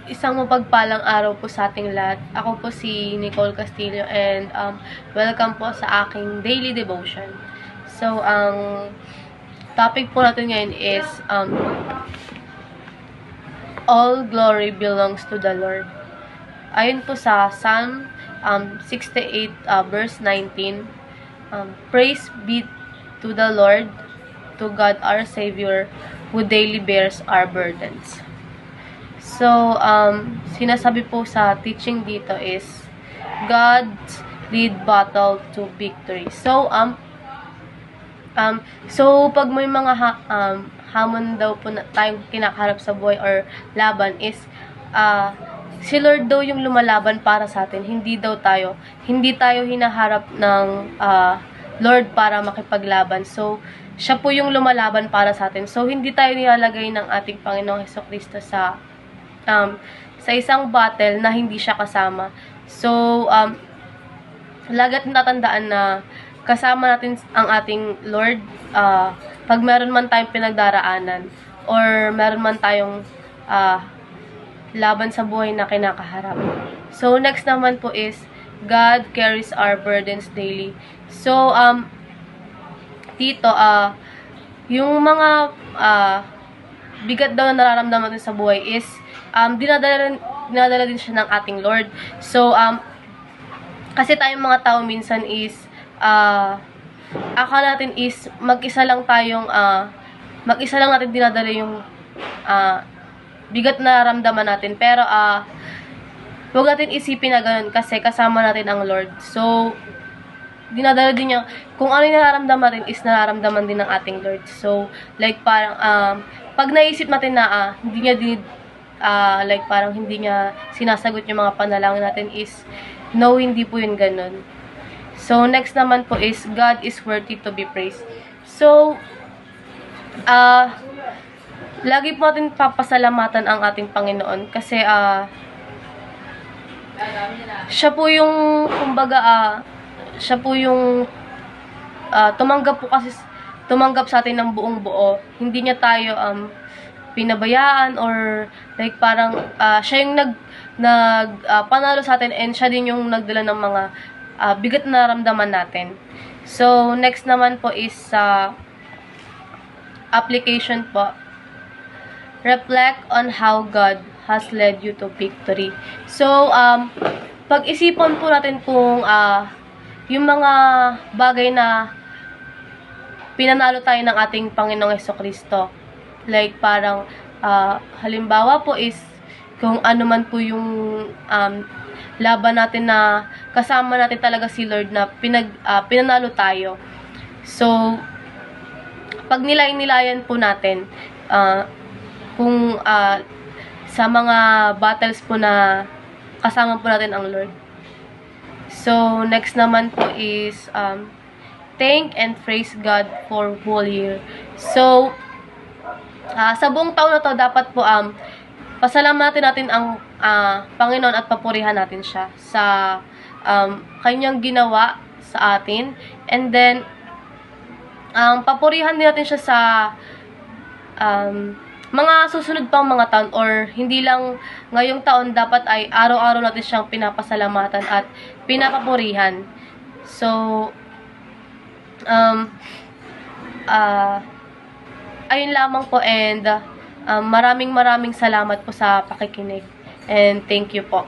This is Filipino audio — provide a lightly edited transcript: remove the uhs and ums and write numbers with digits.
Isang mapagpalang araw po sa ating lahat. Ako po si Nicole Castillo and welcome po sa aking daily devotion. So, ang topic po natin ngayon is all glory belongs to the Lord. Ayon po sa Psalm 68 verse 19, praise be to the Lord, to God our Savior, who daily bears our burdens. So, sinasabi po sa teaching dito is, God's lead battle to victory. So, pag may mga hamon daw po na tayong kinakaharap sa buhay or laban is, si Lord daw yung lumalaban para sa atin, hindi tayo hinaharap ng Lord para makipaglaban. So, siya po yung lumalaban para sa atin. So, hindi tayo nilalagay ng ating Panginoong Hesukristo sa isang battle na hindi siya kasama. So, lagi natin tatandaan na kasama natin ang ating Lord pag meron man tayong pinagdaraanan or meron man tayong laban sa buhay na kinakaharap. So, next naman po is, God carries our burdens daily. So, dito, yung mga bigat daw na nararamdaman natin sa buhay is, dinadala din siya ng ating Lord. So, kasi tayong mga tao minsan is, akala natin is, mag-isa lang natin dinadala yung, bigat na nararamdaman natin. Pero, huwag natin isipin na ganun kasi kasama natin ang Lord. So, dinadala din niya, kung ano yung nararamdaman natin is nararamdaman din ng ating Lord. So, like parang, pag naisip natin na, hindi niya sinasagot yung mga panalangin natin is, no, hindi po yun ganun. So, next naman po is, God is worthy to be praised. So, lagi po natin papasalamatan ang ating Panginoon kasi, siya po yung, kumbaga, siya po yung, tumanggap sa atin ng buong buo. Hindi niya tayo, pinabayaan or like parang siya yung panalo sa atin and siya din yung nagdala ng mga bigat na naramdaman natin. So, next naman po is application po. Reflect on how God has led you to victory. So, pag-isipan po natin kung yung mga bagay na pinanalo tayo ng ating Panginoong Hesukristo. Like parang, halimbawa po is, kung ano man po yung laban natin na kasama natin talaga si Lord na pinanalo tayo. So, pag nilayan po natin, kung sa mga battles po na kasama po natin ang Lord. So, next naman po is, thank and praise God for whole year. So, sa buong taon na to, dapat po, pasalamatan natin ang Panginoon at papurihan natin siya sa kanyang ginawa sa atin. And then, papurihan din natin siya sa mga susunod pang mga taon or hindi lang ngayong taon, dapat ay araw-araw natin siyang pinapasalamatan at pinapapurihan. So, ayun lamang po and maraming salamat po sa pakikinig and thank you po.